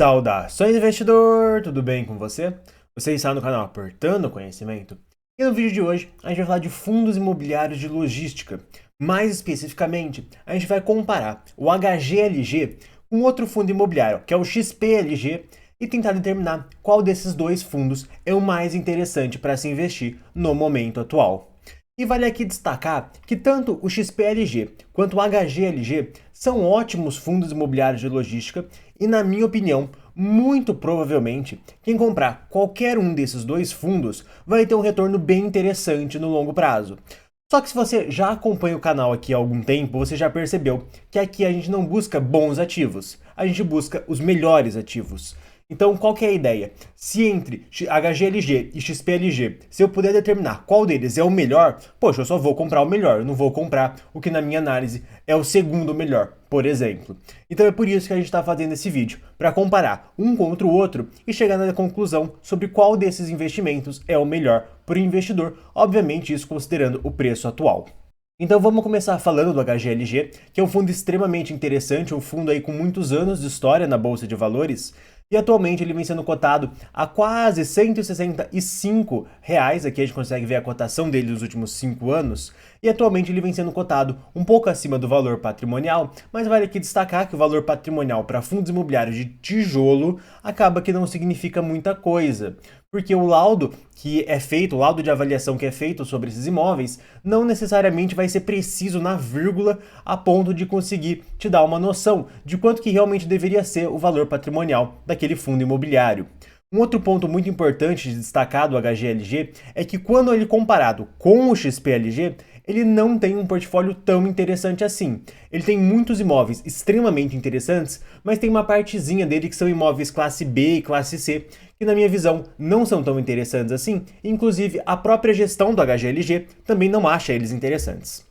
Saudações, investidor! Tudo bem com você? Você está no canal Apertando Conhecimento? E no vídeo de hoje, a gente vai falar de fundos imobiliários de logística. Mais especificamente, a gente vai comparar o HGLG com outro fundo imobiliário, que é o XPLG, e tentar determinar qual desses dois fundos é o mais interessante para se investir no momento atual. E vale aqui destacar que tanto o XPLG quanto o HGLG são ótimos fundos imobiliários de logística e, na minha opinião, muito provavelmente, quem comprar qualquer um desses dois fundos vai ter um retorno bem interessante no longo prazo. Só que se você já acompanha o canal aqui há algum tempo, você já percebeu que aqui a gente não busca bons ativos, a gente busca os melhores ativos. Então, qual que é a ideia? Se entre HGLG e XPLG, se eu puder determinar qual deles é o melhor, poxa, eu só vou comprar o melhor, eu não vou comprar o que na minha análise é o segundo melhor, por exemplo. Então é por isso que a gente está fazendo esse vídeo, para comparar um contra o outro e chegar na conclusão sobre qual desses investimentos é o melhor para o investidor, obviamente isso considerando o preço atual. Então vamos começar falando do HGLG, que é um fundo extremamente interessante, um fundo aí com muitos anos de história na Bolsa de Valores, e atualmente ele vem sendo cotado a quase R$165, aqui a gente consegue ver a cotação dele nos últimos 5 anos, e atualmente ele vem sendo cotado um pouco acima do valor patrimonial, mas vale aqui destacar que o valor patrimonial para fundos imobiliários de tijolo acaba que não significa muita coisa, porque o laudo que é feito, o laudo de avaliação que é feito sobre esses imóveis, não necessariamente vai ser preciso na vírgula a ponto de conseguir te dar uma noção de quanto que realmente deveria ser o valor patrimonial daquele fundo imobiliário. Um outro ponto muito importante de destacar do HGLG é que quando ele comparado com o XPLG, ele não tem um portfólio tão interessante assim. Ele tem muitos imóveis extremamente interessantes, mas tem uma partezinha dele que são imóveis classe B e classe C, que na minha visão não são tão interessantes assim, inclusive a própria gestão do HGLG também não acha eles interessantes.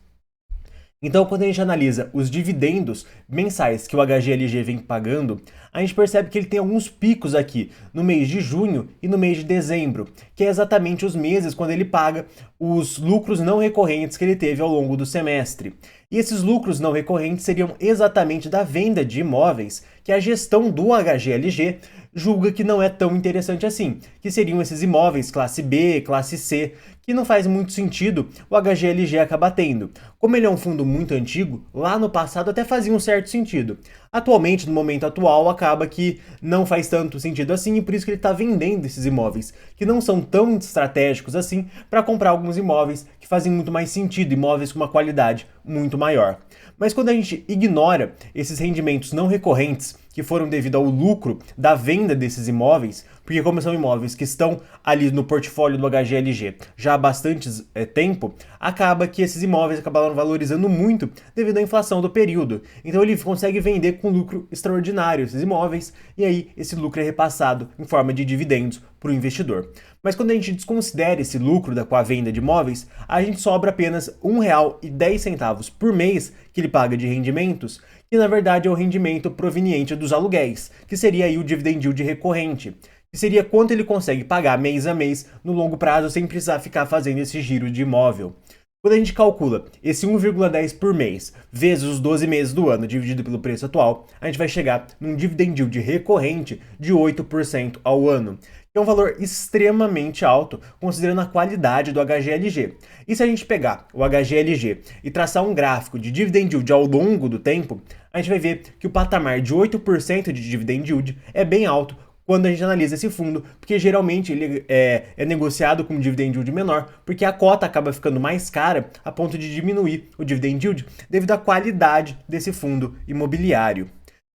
Então, quando a gente analisa os dividendos mensais que o HGLG vem pagando, a gente percebe que ele tem alguns picos aqui no mês de junho e no mês de dezembro, que é exatamente os meses quando ele paga os lucros não recorrentes que ele teve ao longo do semestre. E esses lucros não recorrentes seriam exatamente da venda de imóveis que a gestão do HGLG julga que não é tão interessante assim, que seriam esses imóveis classe B, classe C, que não faz muito sentido o HGLG acabar tendo. Como ele é um fundo muito antigo, lá no passado até fazia um certo sentido. Atualmente, no momento atual, acaba que não faz tanto sentido assim e por isso que ele está vendendo esses imóveis, que não são tão estratégicos assim, para comprar alguns imóveis que fazem muito mais sentido, imóveis com uma qualidade muito maior. Mas quando a gente ignora esses rendimentos não recorrentes que foram devido ao lucro da venda desses imóveis, porque como são imóveis que estão ali no portfólio do HGLG já há bastante tempo, acaba que esses imóveis acabaram valorizando muito devido à inflação do período. Então ele consegue vender com lucro extraordinário esses imóveis e aí esse lucro é repassado em forma de dividendos para o investidor. Mas quando a gente desconsidera esse lucro com a venda de imóveis, a gente sobra apenas R$ 1,10 por mês que ele paga de rendimentos, que na verdade é o rendimento proveniente dos aluguéis, que seria aí o dividend yield recorrente, que seria quanto ele consegue pagar mês a mês no longo prazo sem precisar ficar fazendo esse giro de imóvel. Quando a gente calcula esse 1,10 por mês vezes os 12 meses do ano dividido pelo preço atual, a gente vai chegar num dividend yield recorrente de 8% ao ano, que é um valor extremamente alto, considerando a qualidade do HGLG. E se a gente pegar o HGLG e traçar um gráfico de dividend yield ao longo do tempo, a gente vai ver que o patamar de 8% de dividend yield é bem alto quando a gente analisa esse fundo, porque geralmente ele é negociado com um dividend yield menor, porque a cota acaba ficando mais cara a ponto de diminuir o dividend yield devido à qualidade desse fundo imobiliário.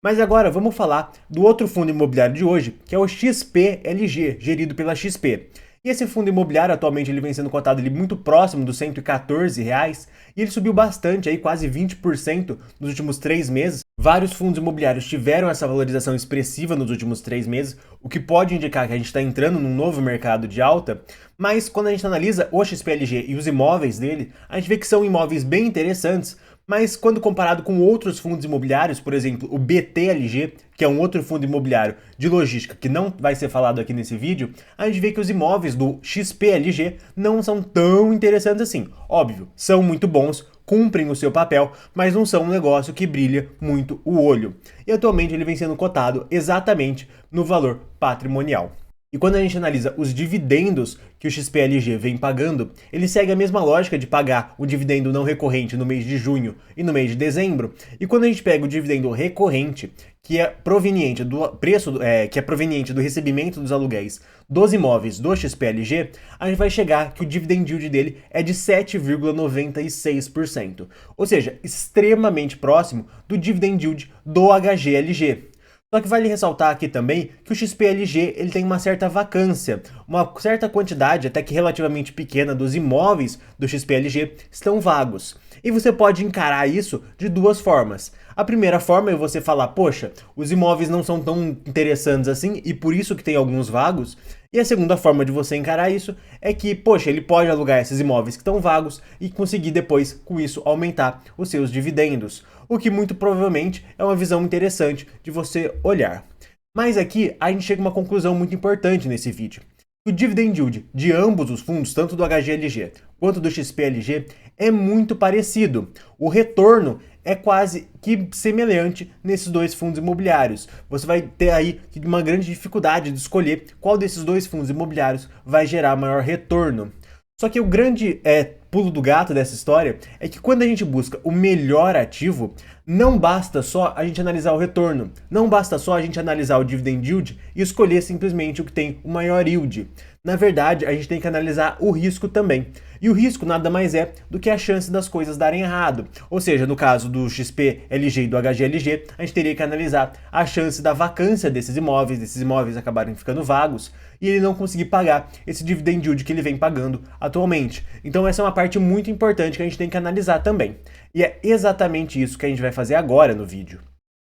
Mas agora vamos falar do outro fundo imobiliário de hoje, que é o XPLG, gerido pela XP. E esse fundo imobiliário atualmente ele vem sendo cotado ali muito próximo dos R$ 114, e ele subiu bastante, aí quase 20% nos últimos 3 meses. Vários fundos imobiliários tiveram essa valorização expressiva nos últimos 3 meses, o que pode indicar que a gente está entrando num novo mercado de alta, mas quando a gente analisa o XPLG e os imóveis dele, a gente vê que são imóveis bem interessantes, mas quando comparado com outros fundos imobiliários, por exemplo, o BTLG, que é um outro fundo imobiliário de logística que não vai ser falado aqui nesse vídeo, a gente vê que os imóveis do XPLG não são tão interessantes assim. Óbvio, são muito bons, cumprem o seu papel, mas não são um negócio que brilha muito o olho. E atualmente ele vem sendo cotado exatamente no valor patrimonial. E quando a gente analisa os dividendos que o XPLG vem pagando, ele segue a mesma lógica de pagar o dividendo não recorrente no mês de junho e no mês de dezembro. E quando a gente pega o dividendo recorrente, que é proveniente do preço, que é proveniente do recebimento dos aluguéis dos imóveis do XPLG, a gente vai chegar que o dividend yield dele é de 7,96%. Ou seja, extremamente próximo do dividend yield do HGLG. Só que vale ressaltar aqui também que o XPLG ele tem uma certa vacância, uma certa quantidade, até que relativamente pequena, dos imóveis do XPLG estão vagos. E você pode encarar isso de duas formas. A primeira forma é você falar, poxa, os imóveis não são tão interessantes assim e por isso que tem alguns vagos. E a segunda forma de você encarar isso é que, poxa, ele pode alugar esses imóveis que estão vagos e conseguir depois, com isso, aumentar os seus dividendos. O que muito provavelmente é uma visão interessante de você olhar. Mas aqui a gente chega a uma conclusão muito importante nesse vídeo. O dividend yield de ambos os fundos, tanto do HGLG quanto do XPLG, é muito parecido. O retorno é quase que semelhante nesses dois fundos imobiliários. Você vai ter aí uma grande dificuldade de escolher qual desses dois fundos imobiliários vai gerar maior retorno. Só que o grande pulo do gato dessa história é que quando a gente busca o melhor ativo, não basta só a gente analisar o retorno, não basta só a gente analisar o dividend yield e escolher simplesmente o que tem o maior yield. Na verdade, a gente tem que analisar o risco também. E o risco nada mais é do que a chance das coisas darem errado. Ou seja, no caso do XPLG e do HGLG, a gente teria que analisar a chance da vacância desses imóveis acabarem ficando vagos e ele não conseguir pagar esse dividend yield que ele vem pagando atualmente. Então essa é uma parte muito importante que a gente tem que analisar também. E é exatamente isso que a gente vai fazer agora no vídeo.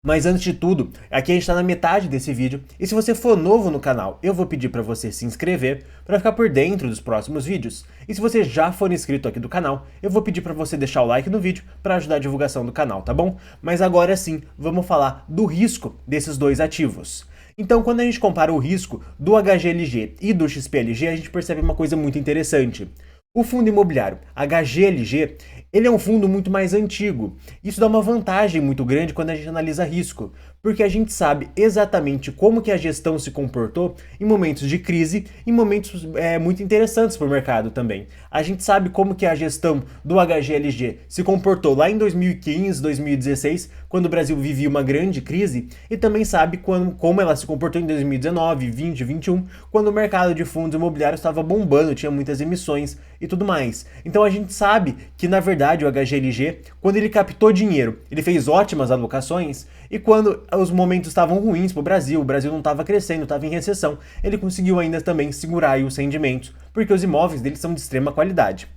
Mas antes de tudo, aqui a gente está na metade desse vídeo e se você for novo no canal, eu vou pedir para você se inscrever para ficar por dentro dos próximos vídeos. E se você já for inscrito aqui do canal, eu vou pedir para você deixar o like no vídeo para ajudar a divulgação do canal, tá bom? Mas agora sim, vamos falar do risco desses dois ativos. Então, quando a gente compara o risco do HGLG e do XPLG, a gente percebe uma coisa muito interessante. O fundo imobiliário HGLG, ele é um fundo muito mais antigo. Isso dá uma vantagem muito grande quando a gente analisa risco, porque a gente sabe exatamente como que a gestão se comportou em momentos de crise e momentos muito interessantes para o mercado também. A gente sabe como que a gestão do HGLG se comportou lá em 2015, 2016, quando o Brasil vivia uma grande crise, e também sabe como ela se comportou em 2019, 20, 21, quando o mercado de fundos imobiliários estava bombando, tinha muitas emissões e tudo mais. Então a gente sabe que, na verdade, o HGLG, quando ele captou dinheiro, ele fez ótimas alocações, e quando os momentos estavam ruins para o Brasil não estava crescendo, estava em recessão, ele conseguiu ainda também segurar aí os rendimentos, porque os imóveis dele são de extrema qualidade.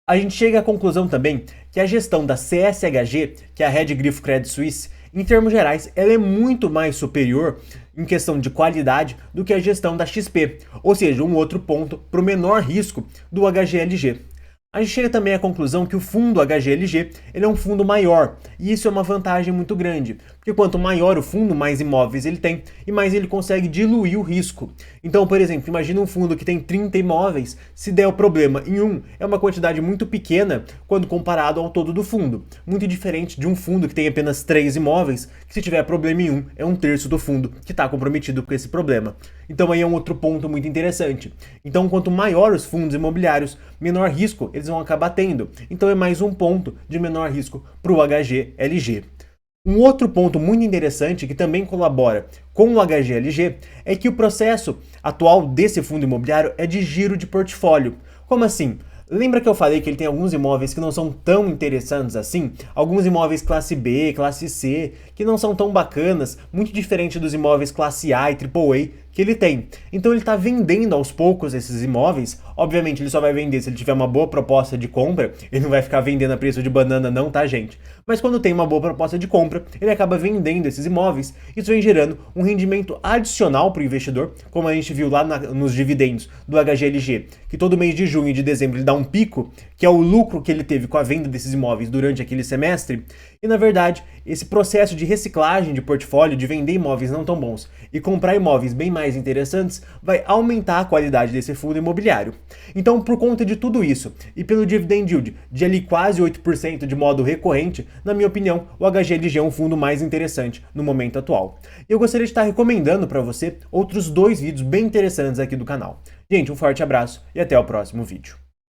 A gente chega à conclusão também que a gestão da CSHG, que é a Rede Grifo Credit Suisse, em termos gerais, ela é muito mais superior em questão de qualidade do que a gestão da XP, ou seja, um outro ponto para o menor risco do HGLG. A gente chega também à conclusão que o fundo HGLG ele é um fundo maior, e isso é uma vantagem muito grande, porque quanto maior o fundo, mais imóveis ele tem, e mais ele consegue diluir o risco. Então, por exemplo, imagina um fundo que tem 30 imóveis, se der o problema em um, é uma quantidade muito pequena quando comparado ao todo do fundo. Muito diferente de um fundo que tem apenas 3 imóveis, que se tiver problema em um, é 1/3 do fundo que está comprometido com esse problema. Então aí é um outro ponto muito interessante. Então, quanto maior os fundos imobiliários, menor risco eles vão acabar tendo. Então é mais um ponto de menor risco para o HGLG. Um outro ponto muito interessante que também colabora com o HGLG é que o processo atual desse fundo imobiliário é de giro de portfólio. Como assim? Lembra que eu falei que ele tem alguns imóveis que não são tão interessantes assim? Alguns imóveis classe B, classe C, que não são tão bacanas, muito diferente dos imóveis classe A e AAA que ele tem. Então ele está vendendo aos poucos esses imóveis. Obviamente ele só vai vender se ele tiver uma boa proposta de compra, ele não vai ficar vendendo a preço de banana não, tá gente? Mas quando tem uma boa proposta de compra, ele acaba vendendo esses imóveis, isso vem gerando um rendimento adicional para o investidor, como a gente viu lá nos dividendos do HGLG, que todo mês de junho e de dezembro ele dá um pico, que é o lucro que ele teve com a venda desses imóveis durante aquele semestre, E na verdade, esse processo de reciclagem de portfólio, de vender imóveis não tão bons e comprar imóveis bem mais interessantes, vai aumentar a qualidade desse fundo imobiliário. Então, por conta de tudo isso e pelo dividend yield de ali quase 8% de modo recorrente, na minha opinião, o HGLG é um fundo mais interessante no momento atual. E eu gostaria de estar recomendando para você outros 2 vídeos bem interessantes aqui do canal. Gente, um forte abraço e até o próximo vídeo.